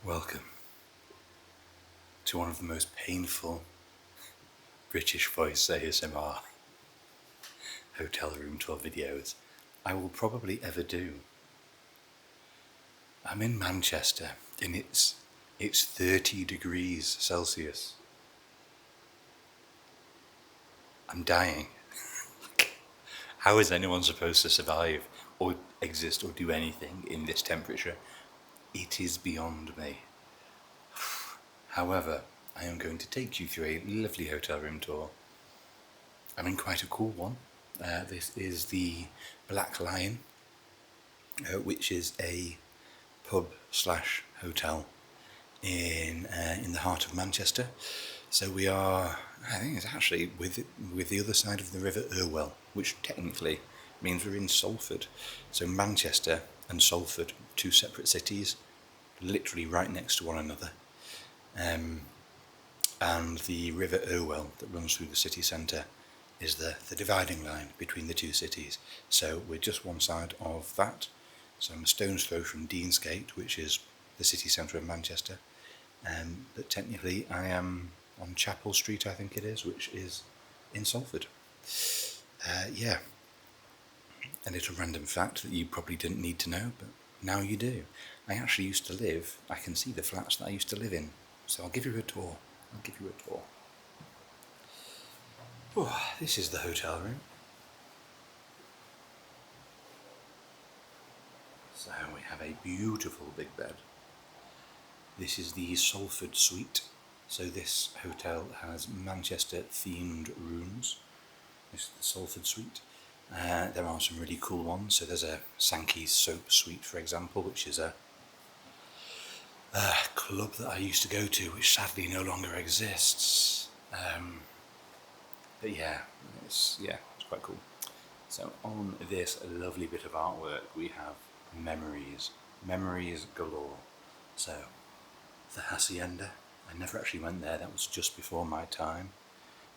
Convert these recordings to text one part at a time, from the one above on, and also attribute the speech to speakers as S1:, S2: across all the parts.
S1: Welcome to one of the most painful British voice ASMR hotel room tour videos I will probably ever do. I'm in Manchester and it's 30 degrees Celsius. I'm dying. How is anyone supposed to survive or exist or do anything in this temperature? It is beyond me. However, I am going to take you through a lovely hotel room tour. I'm in quite a cool one. This is the Black Lion, which is a pub slash hotel in the heart of Manchester. So we are, I think it's actually with the other side of the River Irwell, which technically means we're in Salford. So Manchester and Salford, two separate cities, literally right next to one another. And the River Irwell that runs through the city centre is the dividing line between the two cities. So we're just one side of that. So I'm a stone's throw from Deansgate, which is the city centre of Manchester. But technically I am on Chapel Street, I think it is, which is in Salford. Yeah. A little random fact that you probably didn't need to know, but now you do. I actually used to live, I can see the flats that I used to live in. So I'll give you a tour. Oh, this is the hotel room. So we have a beautiful big bed. This is the Salford suite. So this hotel has Manchester themed rooms. This is the Salford suite. There are some really cool ones. So there's a Sankey's soap suite, for example, which is a club that I used to go to, which sadly no longer exists. But yeah, it's quite cool. So on this lovely bit of artwork, we have memories galore. So the Hacienda, I never actually went there. That was just before my time.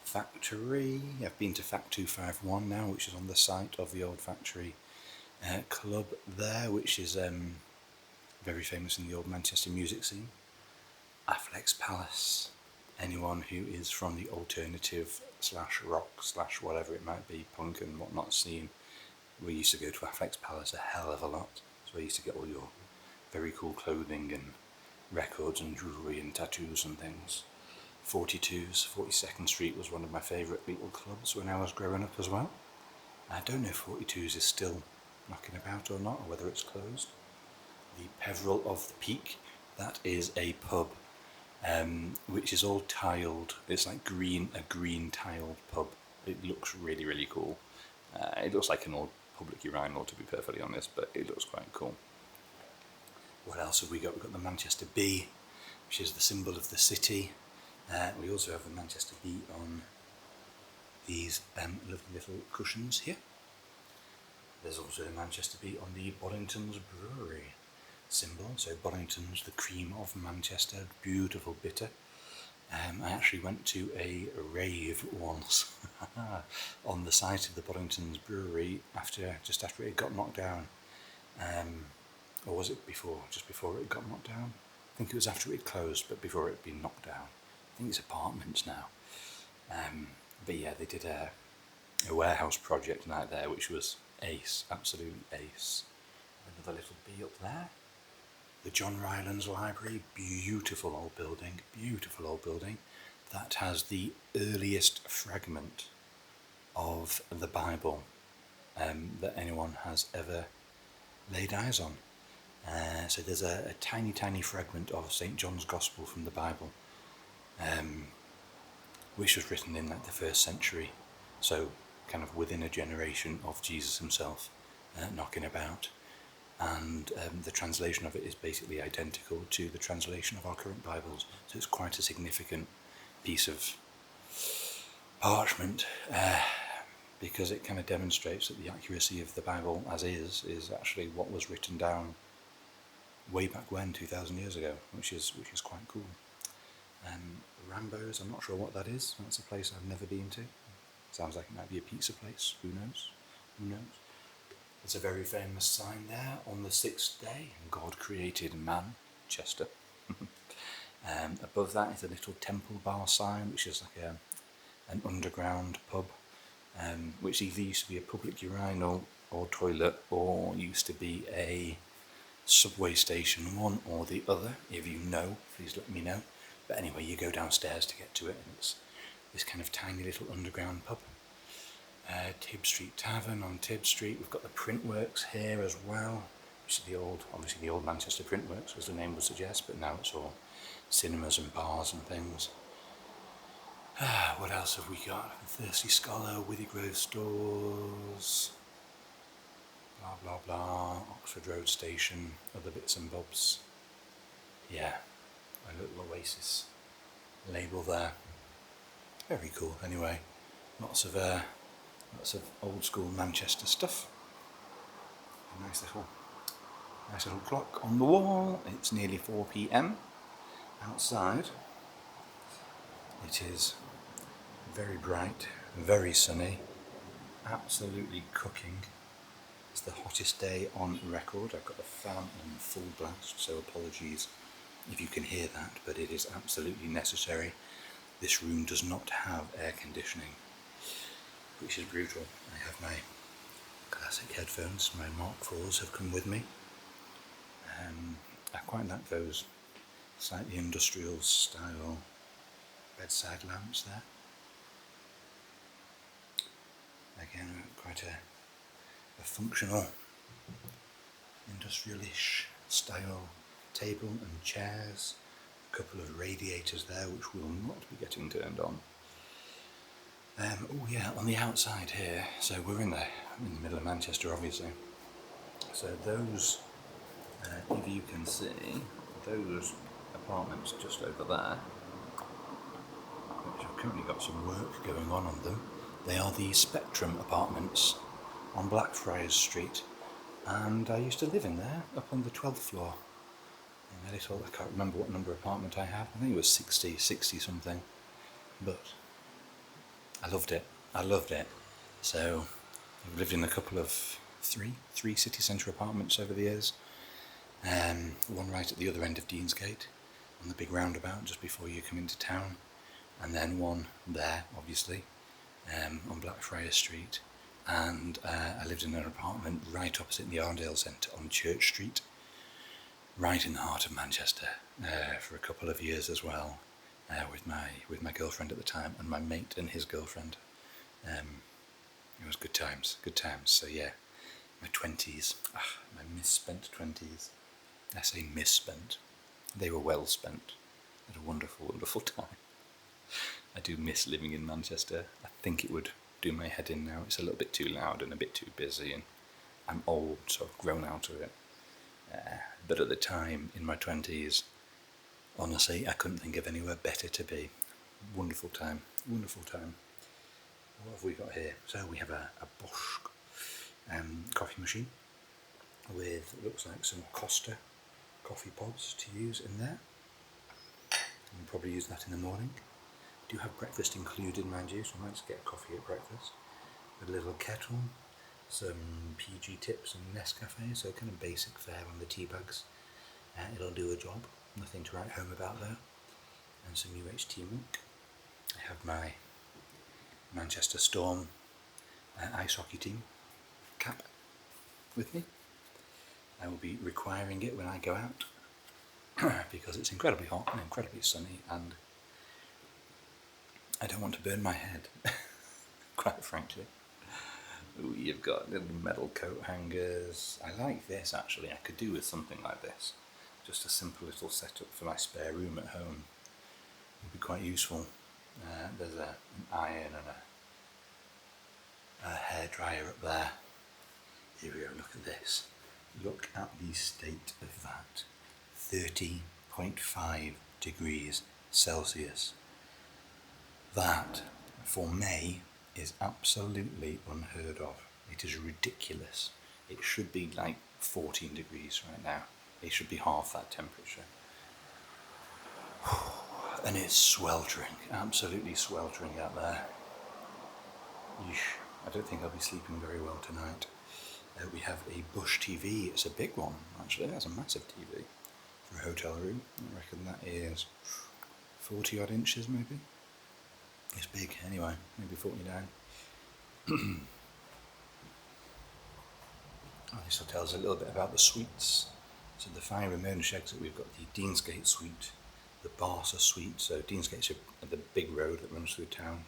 S1: Factory, I've been to Fact 251 now, which is on the site of the old factory. Club there, which is very famous in the old Manchester music scene. Affleck's Palace. Anyone who is from the alternative slash rock slash whatever it might be, punk and whatnot scene, we used to go to Affleck's Palace a hell of a lot. So I used to get all your very cool clothing and records and jewellery and tattoos and things. 42second Street was one of my favourite little clubs when I was growing up as well. I don't know if 42's is still knocking about or not, or whether it's closed. The Peveril of the Peak, that is a pub which is all tiled. It's like a green tiled pub. It looks really, really cool. It looks like an old public urinal, to be perfectly honest, but it looks quite cool. What else have we got? We've got the Manchester Bee, which is the symbol of the city. We also have the Manchester Bee on these lovely little cushions here. There's also the Manchester Bee on the Bollington's Brewery symbol. So Bollington's, the cream of Manchester, beautiful bitter. I actually went to a rave once on the site of the Bollington's Brewery just after it got knocked down. Or was it before? Just before it got knocked down? I think it was after it closed, but before it had been knocked down. I think it's apartments now. But yeah, they did a warehouse project night there, which was ace, absolute ace. Another little bee up there. The John Rylands Library, beautiful old building, that has the earliest fragment of the Bible that anyone has ever laid eyes on. So there's a tiny fragment of St. John's Gospel from the Bible, which was written in like the 1st century, so kind of within a generation of Jesus himself knocking about. And the translation of it is basically identical to the translation of our current Bibles, so it's quite a significant piece of parchment, because it kind of demonstrates that the accuracy of the Bible as is actually what was written down way back when, 2,000 years ago, which is quite cool. Rambo's, I'm not sure what that is. That's a place I've never been to. Sounds like it might be a pizza place. Who knows? There's a very famous sign there. On the 6th day, God created Manchester. Above that is a little temple bar sign, which is like an underground pub, which either used to be a public urinal or toilet, or used to be a subway station, one or the other. If you know, please let me know. But anyway, you go downstairs to get to it, and it's this kind of tiny little underground pub. Tibb Street Tavern on Tibb Street. We've got the Printworks here as well, which is obviously the old Manchester Printworks, as the name would suggest, but now it's all cinemas and bars and things. What else have we got? Thirsty Scholar, Withygrove Stores, blah blah blah, Oxford Road Station, other bits and bobs. Yeah, a little oasis label there. Very cool. Anyway, lots of old school Manchester stuff. A nice little clock on the wall. It's nearly 4 p.m. outside. It is very bright, very sunny, absolutely cooking. It's the hottest day on record. I've got the fan on full blast, so apologies if you can hear that, but it is absolutely necessary. This room does not have air conditioning, which is brutal. I have my classic headphones, my Mark IVs have come with me. I quite like those slightly industrial style bedside lamps there. Again, quite a functional, industrial-ish style table and chairs. A couple of radiators there, which will not be getting turned on. Oh yeah, on the outside here, so we're in the middle of Manchester, obviously. So those, if you can see, those apartments just over there, which have currently got some work going on them, they are the Spectrum apartments on Blackfriars Street, and I used to live in there, up on the 12th floor. In a little, I can't remember what number apartment I have. I think it was 60 something, but I loved it. So I've lived in a couple of three city centre apartments over the years. One right at the other end of Deansgate, on the big roundabout just before you come into town, and then one there, obviously, on Blackfriars Street. And I lived in an apartment right opposite the Arndale Centre on Church Street, right in the heart of Manchester, for a couple of years as well, with my girlfriend at the time, and my mate and his girlfriend. It was good times. So yeah, my 20s, my misspent 20s. I say misspent. They were well spent. I had a wonderful, wonderful time. I do miss living in Manchester. I think it would do my head in now. It's a little bit too loud and a bit too busy, and I'm old, so I've grown out of it. But at the time, in my 20s, honestly, I couldn't think of anywhere better to be. Wonderful time. What have we got here? So we have a Bosch coffee machine with, it looks like, some Costa coffee pods to use in there. We'll probably use that in the morning. Do have breakfast included, mind you, so I might just get a coffee at breakfast. A little kettle, some PG tips and Nescafe, so kind of basic fare on the tea bags. It'll do a job, nothing to write home about there. And some UHT milk. I have my Manchester Storm ice hockey team cap with me. I will be requiring it when I go out because it's incredibly hot and incredibly sunny, and I don't want to burn my head, quite frankly. Ooh, you've got little metal coat hangers. I like this, actually. I could do with something like this. Just a simple little setup for my spare room at home would be quite useful. There's an iron and a hairdryer up there. Here we go, look at this. Look at the state of that. 30.5 degrees Celsius. That, for May, is absolutely unheard of. It is ridiculous. It should be like 14 degrees right now. It should be half that temperature. And it's sweltering, absolutely sweltering out there. Yeesh. I don't think I'll be sleeping very well tonight. We have a Bush TV. It's a big one, actually. That's a massive TV. for a hotel room. I reckon that is 40 odd inches maybe. It's big anyway, maybe 49. This will tell us a little bit about the suites. So the 5 room ownership exit, we've got the Deansgate suite, the Barsa suite. So Deansgate's the big road that runs through town.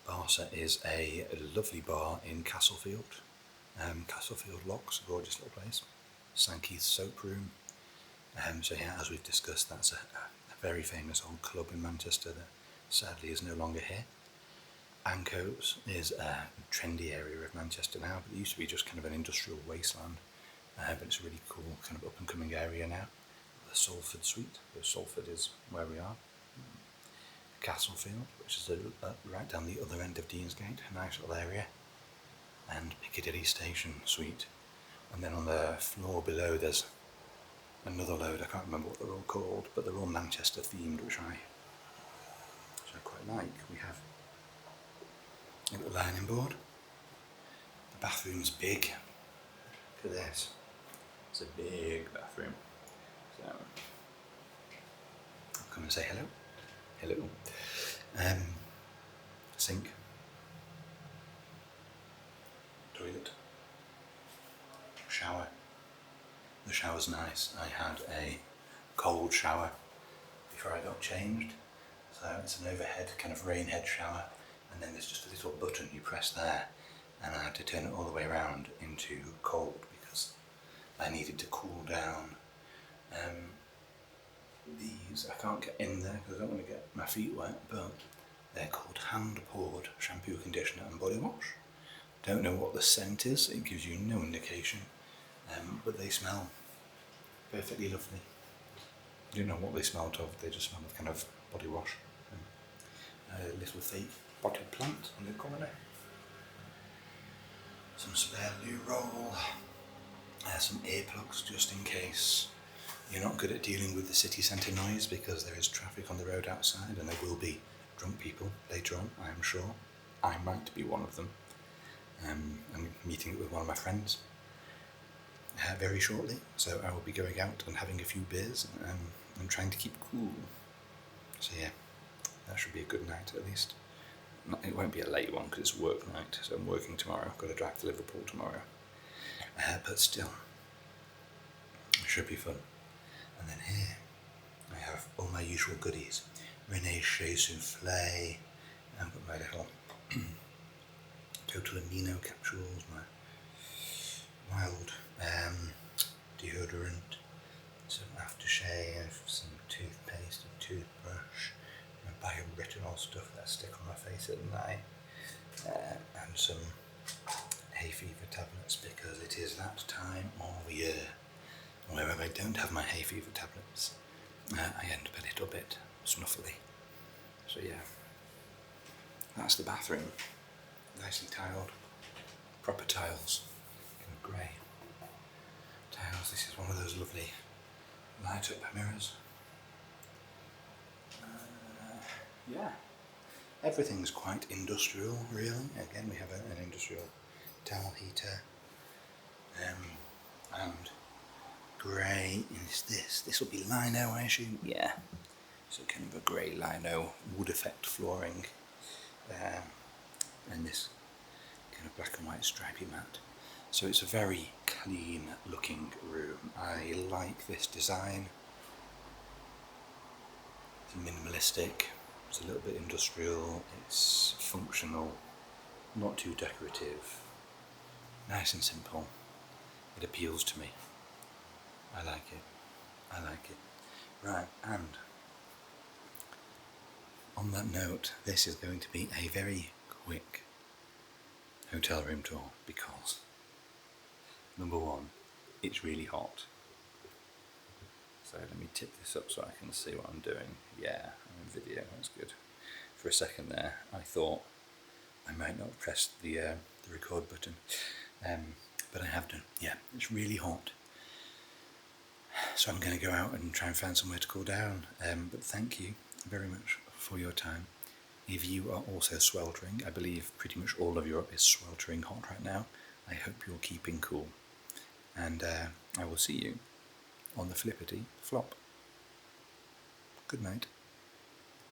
S1: Barsa is a lovely bar in Castlefield. Castlefield Locks, a gorgeous little place. St Keith's soap room. So yeah, as we've discussed, that's a very famous old club in Manchester that sadly is no longer here. Ancoats is a trendy area of Manchester now, but it used to be just kind of an industrial wasteland. But it's a really cool kind of up and coming area now. The Salford suite, so Salford is where we are. Castlefield, which is right down the other end of Deansgate, a nice little area. And Piccadilly Station suite. And then on the floor below there's another load, I can't remember what they're all called, but they're all Manchester themed, which I quite like. We have a little ironing board. The bathroom's big. Look at this. It's a big bathroom. So I'll come and say hello. Hello. Sink. Toilet. Shower. The shower's nice. I had a cold shower before I got changed. So it's an overhead kind of rain head shower, and then there's just a little button you press there, and I had to turn it all the way around into cold because I needed to cool down. These, I can't get in there because I don't want to get my feet wet, but they're called hand poured shampoo, conditioner and body wash. Don't know what the scent is, it gives you no indication, but they smell perfectly lovely. I don't know what they smelled of, they just smell of kind of body wash. A little fake potted plant in the corner. Some spare loo roll. Some earplugs just in case you're not good at dealing with the city centre noise, because there is traffic on the road outside and there will be drunk people later on, I am sure. I might be one of them. I'm meeting up with one of my friends very shortly, so I will be going out and having a few beers and trying to keep cool. So yeah, that should be a good night at least. It won't be a late one because it's work night, so I'm working tomorrow. I've got to drive to Liverpool tomorrow. But still, it should be fun. And then here, I have all my usual goodies. Renee's Shea Souffle. I've got my little Total Amino capsules, my wild deodorant, some aftershave, some toothpaste, a toothbrush, my bioretinol stuff that I stick on my face at night, and some hay fever tablets, because it is that time of year where if I don't have my hay fever tablets, I end up a little bit snuffly. So yeah, that's the bathroom. Nicely tiled, proper tiles, kind of grey tiles. This is one of those lovely light up mirrors. Yeah, everything's quite industrial really. Again, we have an industrial towel heater, and grey is this will be lino, I assume. Yeah, so kind of a grey lino wood effect flooring, and this kind of black and white stripy mat. So it's a very clean looking room. I like this design. It's minimalistic, it's a little bit industrial, it's functional, not too decorative, nice and simple. It appeals to me. I like it. Right, and on that note, this is going to be a very quick hotel room tour because, number one, it's really hot. So let me tip this up so I can see what I'm doing. Yeah, I'm in video, that's good. For a second there, I thought I might not have pressed the record button, but I have done. Yeah, it's really hot. So I'm going to go out and try and find somewhere to cool down. But thank you very much for your time. If you are also sweltering, I believe pretty much all of Europe is sweltering hot right now. I hope you're keeping cool. And I will see you on the flippity flop. Good night.